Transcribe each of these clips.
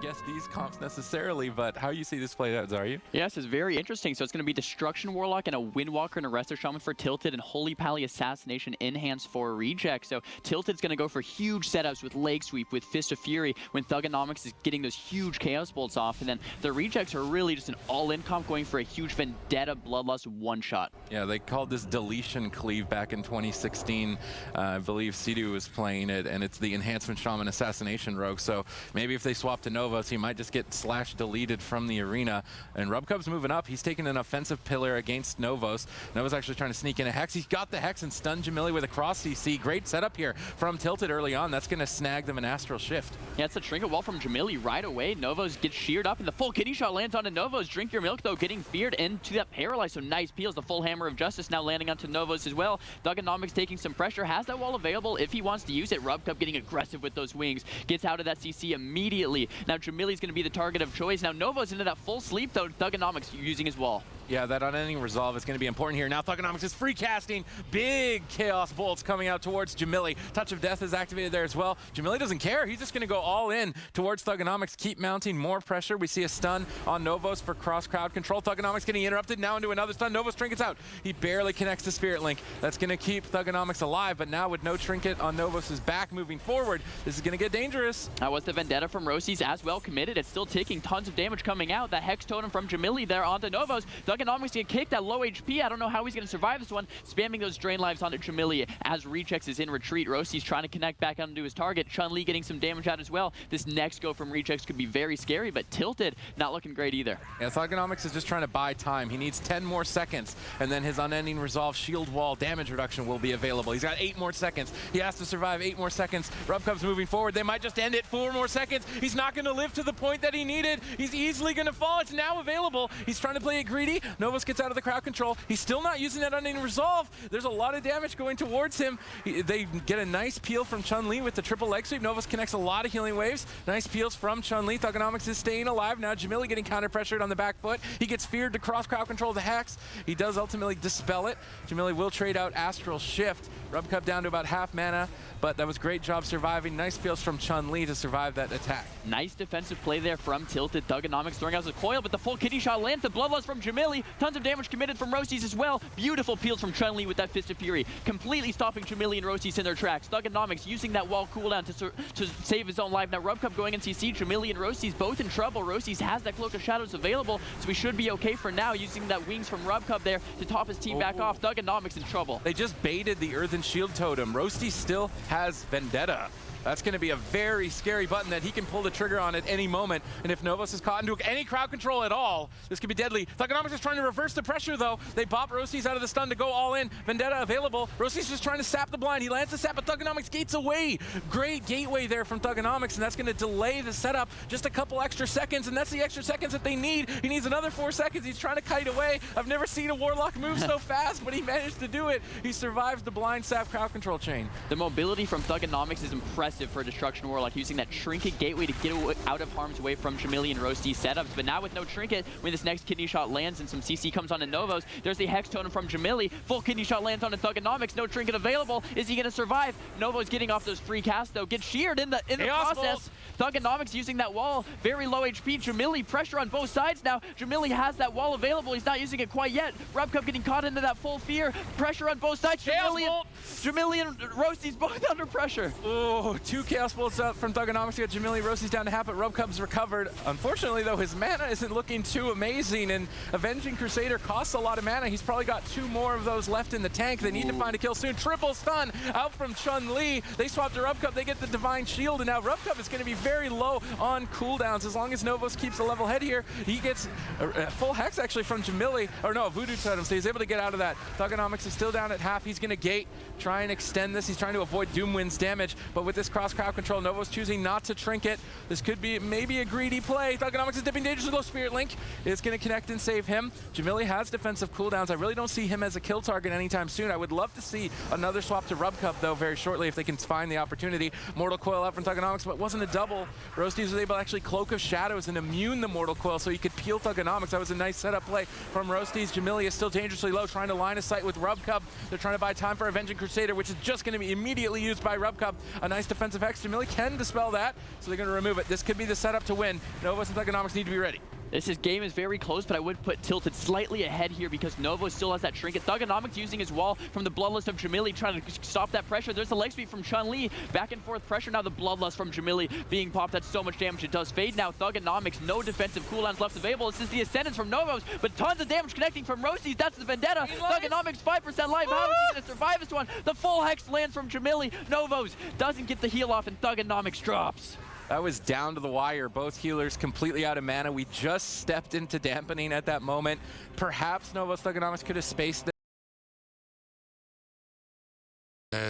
guess these comps necessarily, but how you see this play out, are you? Yes, it's very interesting. So it's going to be Destruction Warlock and a Windwalker and a Resto Shaman for Tilted and Holy Pally Assassination Enhance for Reject. So Tilted's going to go for huge setups with Leg Sweep, with Fist of Fury, when Thugonomics is getting those huge Chaos Bolts off. And then the Rejects are really just an all-in comp going for a huge Vendetta Bloodlust one-shot. Yeah, they called this Deletion Cleave back in 2016. I believe Sidu was playing it, and it's the Enhancement Shaman Assassination Rogue. So maybe if they swap to Novos, he might just get /deleted from the arena. And Rubcub's moving up. He's taking an offensive pillar against Novos. Novos actually trying to sneak in a Hex. He's got the Hex and stunned Jamili with a cross CC. Great setup here from Tilted early on. That's going to snag them an Astral Shift. Yeah, it's a Trinket Wall from Jamili right away. Novos gets sheared up, and the full kidney shot lands onto Novos. Drink Your Milk, though, getting feared into that Paralyze. So nice peels. The full Hammer of Justice now landing onto Novos as well. Thugonomics taking some pressure. Has that wall available if he wants to use it. Rubcub getting aggressive with those wings. Gets out of that CC immediately. Now Jamili's going to be the target of choice. Now Novos into that full sleep, though. Thugonomics using his wall. Yeah, that unending resolve is going to be important here. Now Thugonomics is free casting. Big Chaos Bolts coming out towards Jamili. Touch of Death is activated there as well. Jamili doesn't care. He's just going to go all in towards Thugonomics. Keep mounting more pressure. We see a stun on Novos for cross crowd control. Thugonomics getting interrupted now into another stun. Novos trinkets out. He barely connects to Spirit Link. That's going to keep Thugonomics alive, but now with no trinket on Novos' back moving forward, this is going to get dangerous. That was the Vendetta from Rosie's as well committed. It's still ticking. Tons of damage coming out. That Hex Totem from Jamili there onto Novos. Thugonomics get kicked at low HP. I don't know how he's going to survive this one. Spamming those drain lives onto Jamili as Rejects is in retreat. Rosie's trying to connect back onto his target. Chun-Li getting some damage out as well. This next go from Rejects could be very scary, but Tilted not looking great either. Yeah, Thugonomics is just trying to buy time. He needs 10 more seconds, and then his unending resolve shield wall damage reduction will be available. He's got 8 more seconds. He has to survive 8 more seconds. Rubcub's moving forward. They might just end it. 4 more seconds. He's not going to live to the point that he needed. He's easily going to fall. It's now available. He's trying to play it greedy. Novos gets out of the crowd control. He's still not using that unending resolve. There's a lot of damage going towards him. They get a nice peel from Chun-Li with the triple leg sweep. Novos connects a lot of healing waves. Nice peels from Chun-Li. Thugonomics is staying alive. Now Jamili getting counter pressured on the back foot. He gets feared to cross crowd control the Hex. He does ultimately dispel it. Jamili will trade out Astral Shift. Rubcub down to about half mana, but that was great job surviving. Nice peels from Chun-Li to survive that attack. Nice defensive play there from Tilted. Thugonomics throwing out his coil, but the full kidney shot lands. The Bloodlust from Jamili. Tons of damage committed from Rosie's as well. Beautiful peels from Chun-Li with that Fist of Fury. Completely stopping Jamili and Rosie's in their tracks. Thugonomics using that wall cooldown to save his own life. Now Rubcub going in CC. Jamili and Rosie's both in trouble. Rosie's has that Cloak of Shadows available, so we should be okay for now, using that wings from Rubcub there to top his team back off. Thugonomics in trouble. They just baited the Earthen Shield Totem. Roasty still has Vendetta. That's going to be a very scary button that he can pull the trigger on at any moment. And if Novos is caught into any crowd control at all, this could be deadly. Thugonomics is trying to reverse the pressure, though. They bop Rosie's out of the stun to go all in. Vendetta available. Rosie's just trying to sap the blind. He lands the sap, but Thugonomics gates away. Great gateway there from Thugonomics, and that's going to delay the setup just a couple extra seconds, and that's the extra seconds that they need. He needs another 4 seconds. He's trying to kite away. I've never seen a Warlock move so fast, but he managed to do it. He survives the blind sap crowd control chain. The mobility from Thugonomics is impressive for Destruction Warlock, using that Trinket gateway to get out of harm's way from Jamili and Roasty setups. But now with no Trinket, when this next kidney shot lands and some CC comes onto Novos, there's the Hex Totem from Jamili. Full kidney shot lands onto Thugonomics. No Trinket available. Is he going to survive? Novos getting off those free casts, though. Gets sheared in the process. Thugonomics using that wall. Very low HP. Jamili pressure on both sides now. Jamili has that wall available. He's not using it quite yet. Rubcub getting caught into that full fear. Pressure on both sides. Jamili and Roasty's both under pressure. Oh, 2 Chaos Bolts up from Thugonomics. You got Jamili. Roasty's down to half, but Rubcub's recovered. Unfortunately, though, his mana isn't looking too amazing, and Avenging Crusader costs a lot of mana. He's probably got 2 more of those left in the tank. They need to find a kill soon. Triple stun out from Chun-Li. They swap to Rubcub. They get the Divine Shield, and now Rubcub is going to be very low on cooldowns. As long as Novos keeps a level head here, he gets a full Hex, actually, from Jamili. Or no, a Voodoo Totem, so he's able to get out of that. Thugonomics is still down at half. He's going to gate, try and extend this. He's trying to avoid Doomwind's damage, but with this cross crowd control, Novos choosing not to trinket. This could be maybe a greedy play. Thugonomics is dipping dangerously low. Spirit Link is going to connect and save him. Jamili has defensive cooldowns. I really don't see him as a kill target anytime soon. I would love to see another swap to Rubcub, though, very shortly if they can find the opportunity. Mortal Coil out from Thugonomics, but it wasn't a double. level. Roasties was able to actually Cloak of Shadows and immune the Mortal Coil so he could peel Thugonomics. That was a nice setup play from Roasties. Jamili is still dangerously low, trying to line of sight with Rubcub. They're trying to buy time for Avenging Crusader, which is just going to be immediately used by Rubcub. A nice defensive hex. Jamili can dispel that, so they're going to remove it. This could be the setup to win. Novos and Thugonomics need to be ready. This game is very close, but I would put Tilted slightly ahead here because Novo still has that Trinket. Thugonomics using his wall from the Bloodlust of Jamili, trying to stop that pressure. There's the leg sweep from Chun-Li. Back and forth pressure. Now the Bloodlust from Jamili being popped. That's so much damage. It does fade now. Thugonomics, no defensive cooldowns left available. This is the Ascendance from Novos, but tons of damage connecting from Roasties. That's the Vendetta. Thugonomics 5% life. How is he going to survive this one? The full hex lands from Jamili. Novos doesn't get the heal off, and Thugonomics drops. That was down to the wire. Both healers completely out of mana. We just stepped into dampening at that moment. Perhaps Novos Thugonomics could have spaced this.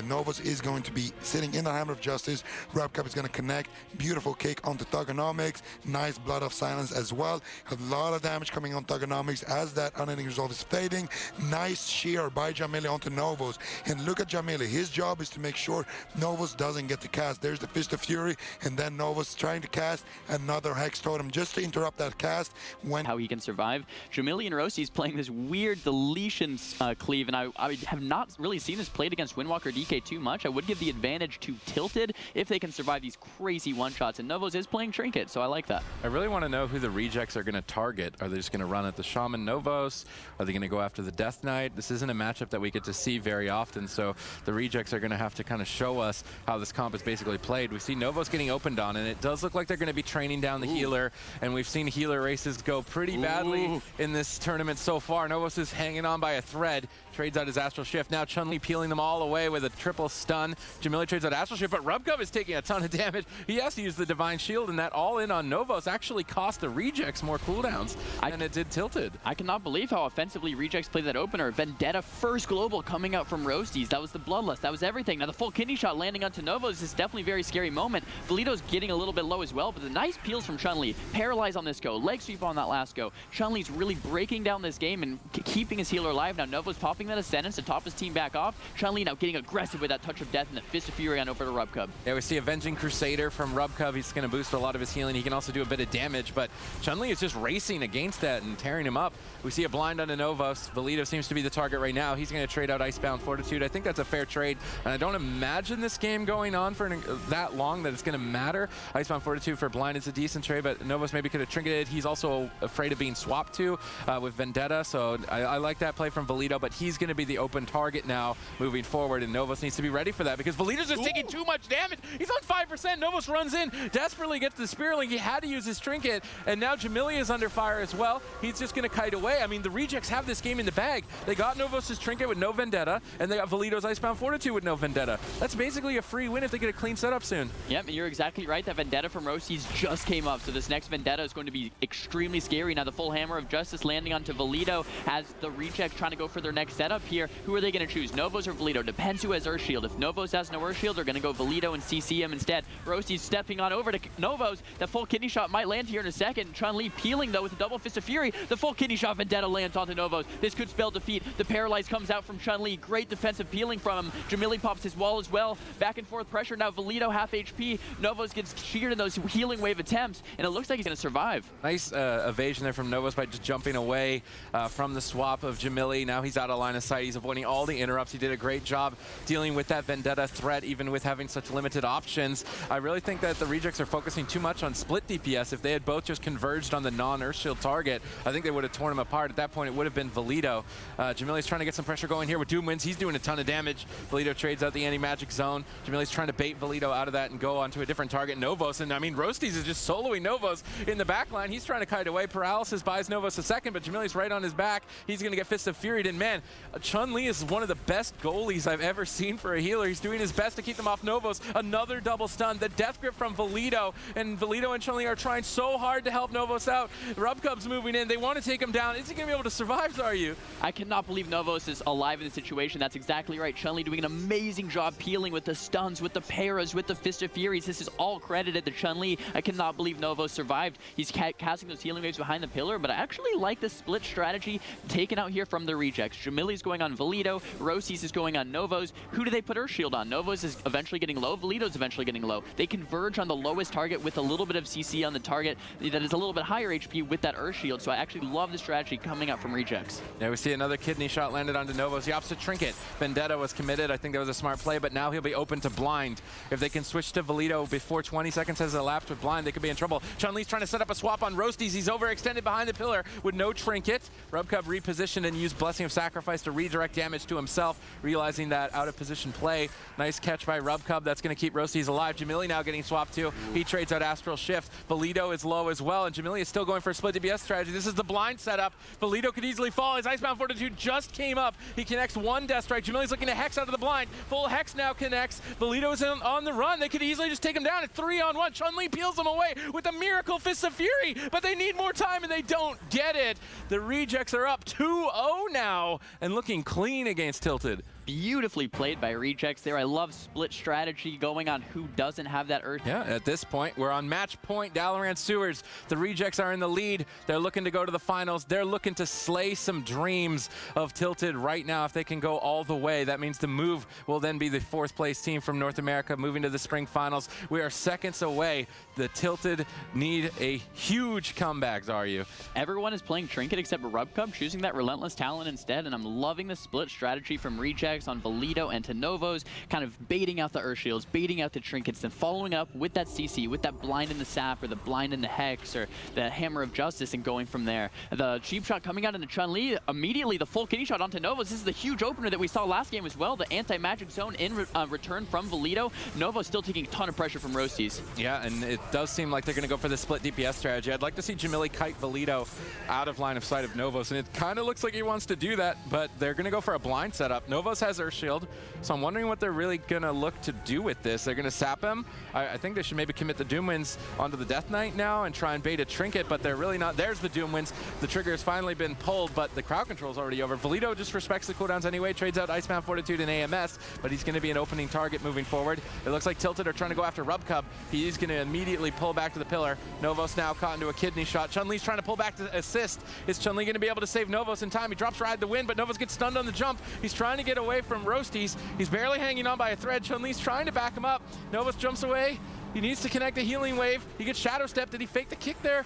Novos is going to be sitting in the Hammer of Justice. Rubcub is going to connect. Beautiful kick onto Thugonomics. Nice Blood of Silence as well. A lot of damage coming on Thugonomics as that Unending Resolve is fading. Nice shear by Jamili onto Novos. And look at Jamili. His job is to make sure Novos doesn't get the cast. There's the Fist of Fury, and then Novos trying to cast another Hex Totem just to interrupt that cast. When how he can survive. Jamili and Rossi is playing this weird deletion cleave, and I have not really seen this played against Windwalker DK too much. I would give the advantage to Tilted if they can survive these crazy one-shots, and Novos is playing Trinket, so I like that. I really want to know who the rejects are going to target. Are they just going to run at the Shaman Novos? Are they going to go after the Death Knight? This isn't a matchup that we get to see very often, so the rejects are going to have to kind of show us how this comp is basically played. We see Novos getting opened on, and it does look like they're going to be training down the healer, and we've seen healer races go pretty badly in this tournament so far. Novos is hanging on by a thread, trades out his Astral Shift. Now Chun-Li peeling them all away with a triple stun. Jamili trades out Astral Shift, but Rubcub is taking a ton of damage. He has to use the Divine Shield, and that all in on Novos actually cost the rejects more cooldowns than it did Tilted. I cannot believe how offensively rejects played that opener. Vendetta first global coming out from Roasties. That was the Bloodlust. That was everything. Now the full kidney shot landing onto Novos is definitely a very scary moment. Valito's getting a little bit low as well, but the nice peels from Chun-Li. Paralyze on this go. Leg sweep on that last go. Chun-Li's really breaking down this game and keeping his healer alive. Now Novos popping that Ascendance to top his team back off. Chun-Li now getting aggressive with that Touch of Death and the Fist of Fury on over to Rubcub. Yeah, we see Avenging Crusader from Rubcub. He's going to boost a lot of his healing. He can also do a bit of damage, but Chun-Li is just racing against that and tearing him up. We see a blind on Novos. Valito seems to be the target right now. He's going to trade out Icebound Fortitude. I think that's a fair trade, and I don't imagine this game going on for that long that it's going to matter. Icebound Fortitude for blind is a decent trade, but Novos maybe could have trinketed. He's also afraid of being swapped to with Vendetta, so I like that play from Valito, but he's going to be the open target now moving forward, and Novos needs to be ready for that because Valito's just taking too much damage. He's on 5%. Novos runs in, desperately gets the Spearling. He had to use his trinket, and now Jamili is under fire as well. He's just going to kite away. I mean, the rejects have this game in the bag. They got Novos' trinket with no Vendetta, and they got Valito's Icebound Fortitude with no Vendetta. That's basically a free win if they get a clean setup soon. Yep, and you're exactly right. That Vendetta from Roasties just came up, so this next Vendetta is going to be extremely scary. Now the full Hammer of Justice landing onto Valito as the rejects trying to go for their next setup here. Who are they going to choose, Novos or Valito? Depends who has Earth Shield. If Novos has no Earth Shield, they're going to go Valito and CC him instead. Roasties stepping on over to Novos. The full kidney shot might land here in a second. Chun-Li peeling though with a double Fist of Fury. The full kidney shot Vendetta lands onto Novos. This could spell defeat. The Paralyze comes out from Chun-Li. Great defensive peeling from him. Jamili pops his wall as well. Back and forth pressure. Now Valito half HP. Novos gets sheared in those healing wave attempts, and it looks like he's going to survive. Nice evasion there from Novos by just jumping away from the swap of Jamili. Now he's out of line of sight. He's avoiding all the interrupts. He did a great job dealing with that Vendetta threat, even with having such limited options. I really think that the rejects are focusing too much on split DPS. If they had both just converged on the non-Earth Shield target, I think they would have torn him apart. At that point, it would have been Valito. Jamili's trying to get some pressure going here with Doom Winds. He's doing a ton of damage. Valito trades out the anti-magic zone. Jamili's trying to bait Valito out of that and go onto a different target, Novos. And I mean, Roasties is just soloing Novos in the back line. He's trying to kite away. Paralysis buys Novos a second, but Jamili's right on his back. He's going to get Fist of Fury. And man, Chun-Li is one of the best goalies I've ever seen for a healer. He's doing his best to keep them off Novos. Another double stun. The death grip from Valito, and Valito and Chun-Li are trying so hard to help Novos out. Rubcub's moving in. They want to take him down. Is he going to be able to survive, are you? I cannot believe Novos is alive in this situation. That's exactly right. Chun-Li doing an amazing job peeling with the stuns, with the paras, with the Fist of Furies. This is all credited to Chun-Li. I cannot believe Novos survived. He's casting those healing waves behind the pillar, but I actually like the split strategy taken out here from the rejects. Jamili's going on Valito. Roasties is going on Novos. who do they put Earth Shield on? Novos is eventually getting low, Valito's eventually getting low. They converge on the lowest target with a little bit of CC on the target that is a little bit higher HP with that Earth Shield, so I actually love the strategy coming up from Rejects. Yeah, we see another kidney shot landed onto Novos. The opposite trinket. Vendetta was committed. I think that was a smart play, but now he'll be open to blind. If they can switch to Valito before 20 seconds has elapsed with blind, they could be in trouble. Chun-Li's trying to set up a swap on Roasties. He's overextended behind the pillar with no trinket. Rubcub repositioned and used Blessing of Sacrifice to redirect damage to himself, realizing that out of position play. Nice catch by Rubcub. That's going to keep Roasties alive. Jamili now getting swapped too. He trades out Astral Shift. Valito is low as well, and Jamili is still going for a split DPS strategy. This is the blind setup. Valito could easily fall. His Icebound Fortitude just came up. He connects one Death Strike. Jamili's looking to Hex out of the blind. Full Hex now connects. Valito is on the run. They could easily just take him down at 3-on-1. Chun-Li peels him away with a Miracle Fist of Fury, but they need more time and they don't get it. The Rejects are up 2-0 now and looking clean against Tilted. Beautifully played by Rejects there. I love split strategy going on who doesn't have that Earth. Yeah, at this point, we're on match point. Dalaran Sewers. The Rejects are in the lead. They're looking to go to the finals. They're looking to slay some dreams of Tilted right now. If they can go all the way, that means the move will then be the 4th place team from North America moving to the spring finals. We are seconds away. The Tilted need a huge comeback, Zaryu. Everyone is playing Trinket except Rubcub, choosing that Relentless Talon instead, and I'm loving the split strategy from Rejects on Valito and to Novos, kind of baiting out the Earth Shields, baiting out the Trinkets, then following up with that CC, with that Blind in the Sap, or the Blind in the Hex, or the Hammer of Justice, and going from there. The cheap shot coming out into Chun-Li, immediately the full kidney shot onto Novos. This is the huge opener that we saw last game as well, the anti-magic zone in return from Valito. Novos still taking a ton of pressure from Roasties. Yeah, and it does seem like they're going to go for the split DPS strategy. I'd like to see Jamili kite Valito out of line of sight of Novos, and it kind of looks like he wants to do that, but they're going to go for a blind setup. Novos has Earth Shield, so I'm wondering what they're really going to look to do with this. They're going to sap him. I think they should maybe commit the Doom Winds onto the Death Knight now and try and bait a Trinket, but they're really not. There's the Doom Winds. The trigger has finally been pulled, but the crowd control is already over. Valito just respects the cooldowns anyway, trades out Icebound Fortitude and AMS, but he's going to be an opening target moving forward. It looks like Tilted are trying to go after Rubcub. He's going to immediately pull back to the pillar. Novos now caught into a kidney shot. Chun-Li's trying to pull back to assist. Is Chun-Li going to be able to save Novos in time? He drops Ride the Wind, but Novos gets stunned on the jump. He's trying to get away from Roasties. He's barely hanging on by a thread. Chun-Li's trying to back him up. Novos jumps away. He needs to connect the healing wave. He gets Shadow Step. Did he fake the kick there?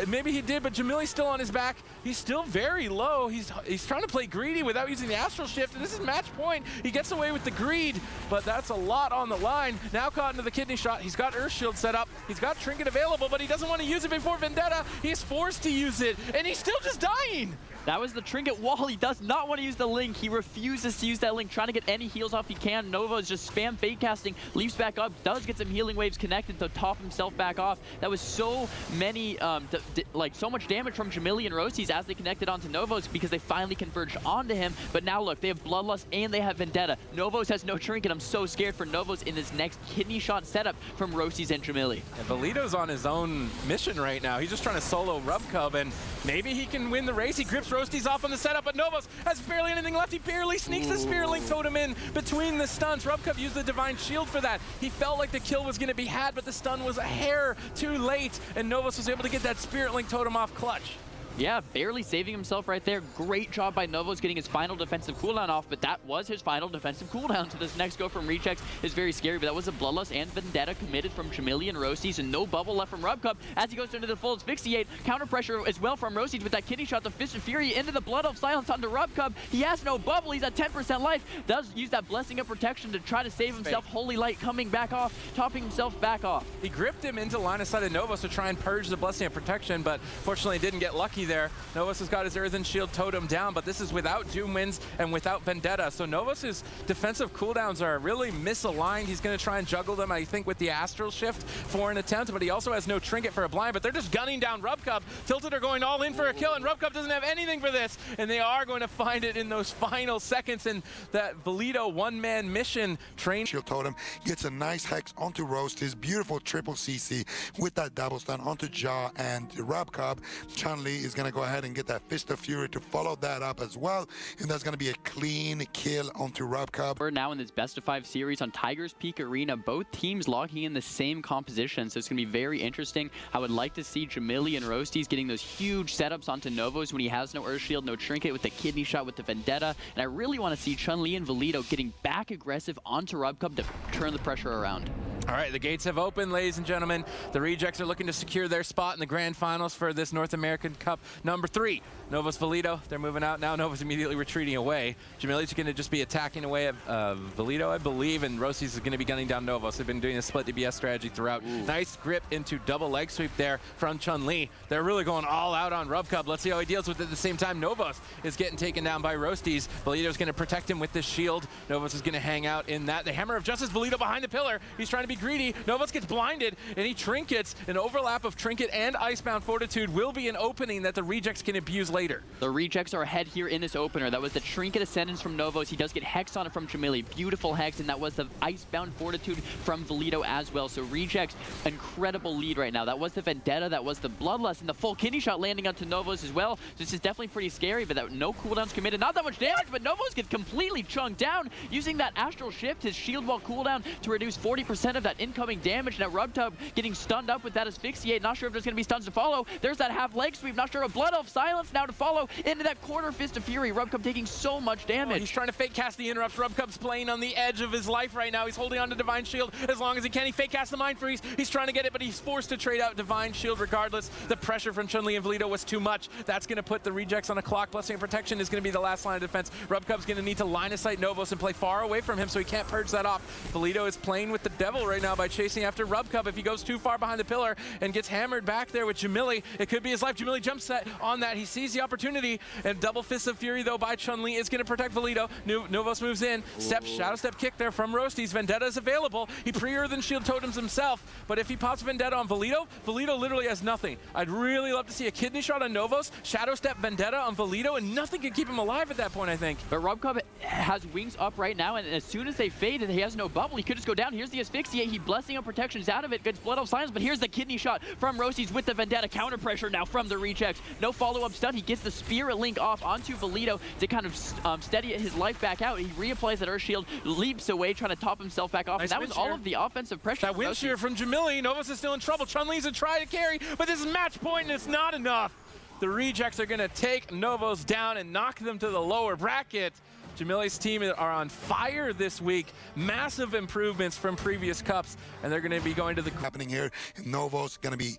Maybe he did, but Jamili's still on his back. He's still very low. He's trying to play greedy without using the Astral Shift, and this is match point. He gets away with the greed, but that's a lot on the line. Now caught into the kidney shot. He's got Earth Shield set up. He's got Trinket available, but he doesn't want to use it before Vendetta. He's forced to use it, and he's still just dying. That was the Trinket wall. He does not want to use the Link. He refuses to use that Link, trying to get any heals off he can. Nova is just spam fake casting, leaps back up, does get some healing waves connected to top himself back off. That was so many, so much damage from Jamili and Roasties as they connected onto Novos because they finally converged onto him. But now look, they have Bloodlust and they have Vendetta. Novos has no Trinket. I'm so scared for Novos in this next kidney shot setup from Roasties and Jamili. And Valito's on his own mission right now. He's just trying to solo Rubcub, and maybe he can win the race. He grips Roasties off on the setup, but Novos has barely anything left. He barely sneaks the Spirit Link Totem in between the stuns. Rubcub used the Divine Shield for that. He felt like the kill was going to be had, but the stun was a hair too late, and Novos was able to get that Spirit Link Totem off clutch. Yeah, barely saving himself right there. Great job by Novos getting his final defensive cooldown off, but that was his final defensive cooldown. So this next go from Rejects is very scary, but that was a Bloodlust and Vendetta committed from Jamili and Roasties, and no bubble left from Rubcub as he goes into the full asphyxiate. Counter pressure as well from Roasties with that kidney shot, the Fist of Fury into the Blood of Silence onto Rubcub. He has no bubble, he's at 10% life. Does use that Blessing of Protection to try to save himself. Holy Light coming back off, topping himself back off. He gripped him into line of sight of Novos to try and purge the Blessing of Protection, but fortunately didn't get lucky there. Novos has got his Earthen Shield totem down, but this is without Doom Winds and without Vendetta. So Novos' defensive cooldowns are really misaligned. He's going to try and juggle them, I think, with the Astral Shift for an attempt, but he also has no Trinket for a blind, but they're just gunning down Rubcub. Tilted are going all in for a kill, and Rubcub doesn't have anything for this, and they are going to find it in those final seconds in that Valito one-man mission. Train Shield Totem gets a nice Hex onto Roasties, beautiful triple CC with that double stun onto Jaw and Rubcub. Chun-Li is He's going to go ahead and get that Fist of Fury to follow that up as well. And that's going to be a clean kill onto RubCub. We're now in this best of 5 series on Tiger's Peak Arena. Both teams locking in the same composition, so it's going to be very interesting. I would like to see Jamili and Roasties getting those huge setups onto Novos when he has no Earth Shield, no Trinket, with the kidney shot, with the Vendetta. And I really want to see Chun-Li and Valido getting back aggressive onto RubCub to turn the pressure around. All right, the gates have opened, ladies and gentlemen. The Rejects are looking to secure their spot in the grand finals for this North American Cup number 3. Novos Valido, they're moving out now. Novos immediately retreating away. Jamili's going to just be attacking away at Valido, I believe, and Roasties is going to be gunning down Novos. They've been doing a split DBS strategy throughout. Ooh. Nice grip into double leg sweep there from Chun-Li. They're really going all out on RubCub. Let's see how he deals with it at the same time. Novos is getting taken down by Roasties. Valido's going to protect him with this shield. Novos is going to hang out in that. The Hammer of Justice, Valido behind the pillar. He's trying to be greedy. Novos gets blinded, and he trinkets. An overlap of Trinket and Icebound Fortitude will be an opening that the Rejects can abuse later. The Rejects are ahead here in this opener. That was the Trinket Ascendance from Novos. He does get Hex on it from Jamili. Beautiful Hex, and that was the Icebound Fortitude from Valido as well. So Rejects, incredible lead right now. That was the Vendetta, that was the Bloodlust, and the full kidney shot landing onto Novos as well. This is definitely pretty scary, but that no cooldowns committed. Not that much damage, but Novos gets completely chunked down using that Astral Shift, his shield wall cooldown, to reduce 40% of that incoming damage. Now RubCub getting stunned up with that Asphyxiate. Not sure if there's going to be stuns to follow. There's that half leg sweep. Not sure. A Blood Elf Silence now to follow into that quarter Fist of Fury. RubCub taking so much damage. Oh, he's trying to fake cast the interrupts. RubCub's playing on the edge of his life right now. He's holding on to Divine Shield as long as he can. He fake casts the Mind Freeze. He's trying to get it, but he's forced to trade out Divine Shield regardless. The pressure from Chun-Li and Valido was too much. That's going to put the Rejects on a clock. Blessing of Protection is going to be the last line of defense. RubCub's going to need to line of sight Novos and play far away from him so he can't purge that off. Valido is playing with the devil right now by chasing after RubCub. If he goes too far behind the pillar and gets hammered back there with Jamili, it could be his life. Jamili jumps set on that. He sees the opportunity, and double Fist of Fury though by Chun-Li is going to protect Valido. Novos moves in. Shadow Step kick there from Roasties. Vendetta is available. He pre-earthed and shield totems himself, but if he pops Vendetta on Valido, Valido literally has nothing. I'd really love to see a kidney shot on Novos, Shadow Step Vendetta on Valido, and nothing can keep him alive at that point, I think. But RubCub has wings up right now, and as soon as they fade and he has no bubble, he could just go down. Here's the Asphyxiate. He Blessing of Protection's out of it, gets Blood Elf Silence, but here's the kidney shot from Roasties with the Vendetta. Counter pressure now from the Rejects. No follow-up stun. He gets the Spirit Link off onto Valido to kind of steady his life back out. He reapplies that Earth Shield, leaps away, trying to top himself back off. Nice, and that was all of the offensive pressure. That wind shear from Jamili. Novos is still in trouble. Chun-Li's a try to carry, but this is match point and it's not enough. The Rejects are going to take Novos down and knock them to the lower bracket. Jamili's team are on fire this week. Massive improvements from previous cups, and they're going to be going to the... Happening here, Novos going to be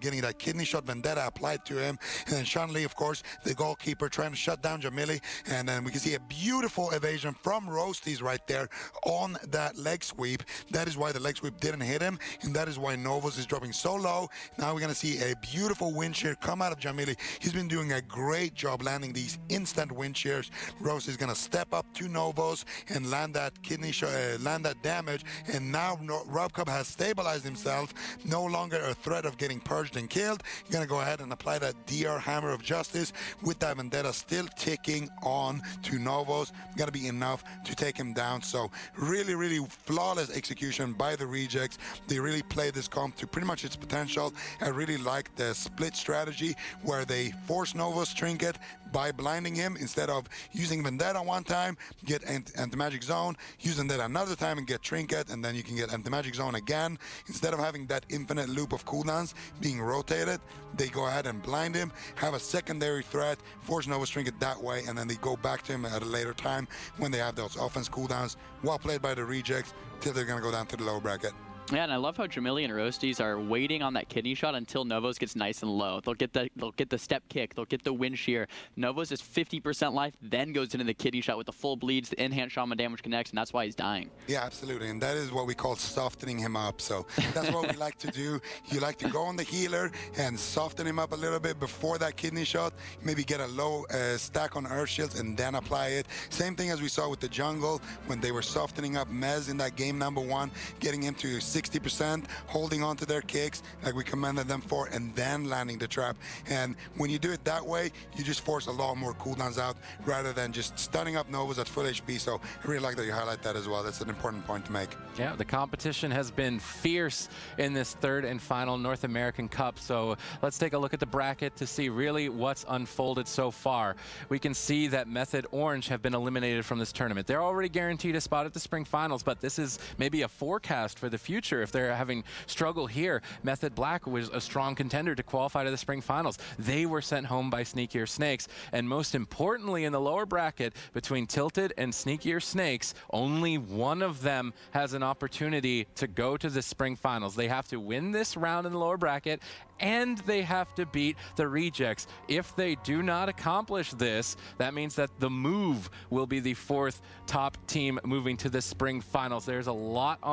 getting that kidney shot Vendetta applied to him, and then Chun-Li, of course, the goalkeeper, trying to shut down Jamili, and then we can see a beautiful evasion from Roasties right there on that leg sweep. That is why the leg sweep didn't hit him, and that is why Novos is dropping so low. Now we're going to see a beautiful wind shear come out of Jamili. He's been doing a great job landing these instant wind shears. Roasties is going to step up to Novos and land that kidney shot, land that damage, and now RubCub has stabilized himself, no longer a threat of getting purged and killed. He's going to go ahead and apply that DR Hammer of Justice with that Vendetta still ticking on to Novos. Going to be enough to take him down. So really, really flawless execution by the Rejects. They really played this comp to pretty much its potential. I really like the split strategy where they force Novos Trinket by blinding him instead of using Vendetta one time, get Anti-Magic Zone, use Vendetta another time and get Trinket, and then you can get Anti-Magic Zone again. Instead of having that infinite loop of cooldowns being rotated, they go ahead and blind him, have a secondary threat, force Novos Trinket that way, and then they go back to him at a later time when they have those offense cooldowns. Well played by the Rejects till they're going to go down to the lower bracket. Yeah, and I love how Jamili and Roasties are waiting on that kidney shot until Novos gets nice and low. They'll get the step kick, they'll get the wind shear. Novos is 50% life, then goes into the kidney shot with the full bleeds, the enhanced shaman damage connects, and that's why he's dying. Yeah, absolutely, and that is what we call softening him up. So that's what we like to do. You like to go on the healer and soften him up a little bit before that kidney shot. Maybe get a low stack on Earth Shields and then apply it. Same thing as we saw with the jungle when they were softening up Mez in that game #1, getting him to 60%, holding on to their kicks like we commanded them for, and then landing the trap. And when you do it that way, you just force a lot more cooldowns out rather than just stunning up Novas at full HP. So I really like that you highlight that as well. That's an important point to make. Yeah, the competition has been fierce in this third and final North American Cup. So let's take a look at the bracket to see really what's unfolded so far. We can see that Method Orange have been eliminated from this tournament. They're already guaranteed a spot at the spring finals, but this is maybe a forecast for the future. If they're having struggle here, Method Black was a strong contender to qualify to the spring finals. They were sent home by Sneakier Snakes. And most importantly, in the lower bracket between Tilted and Sneakier Snakes, only one of them has an opportunity to go to the spring finals. They have to win this round in the lower bracket, and they have to beat the Rejects. If they do not accomplish this, that means that the Move will be the fourth top team moving to the spring finals. There's a lot on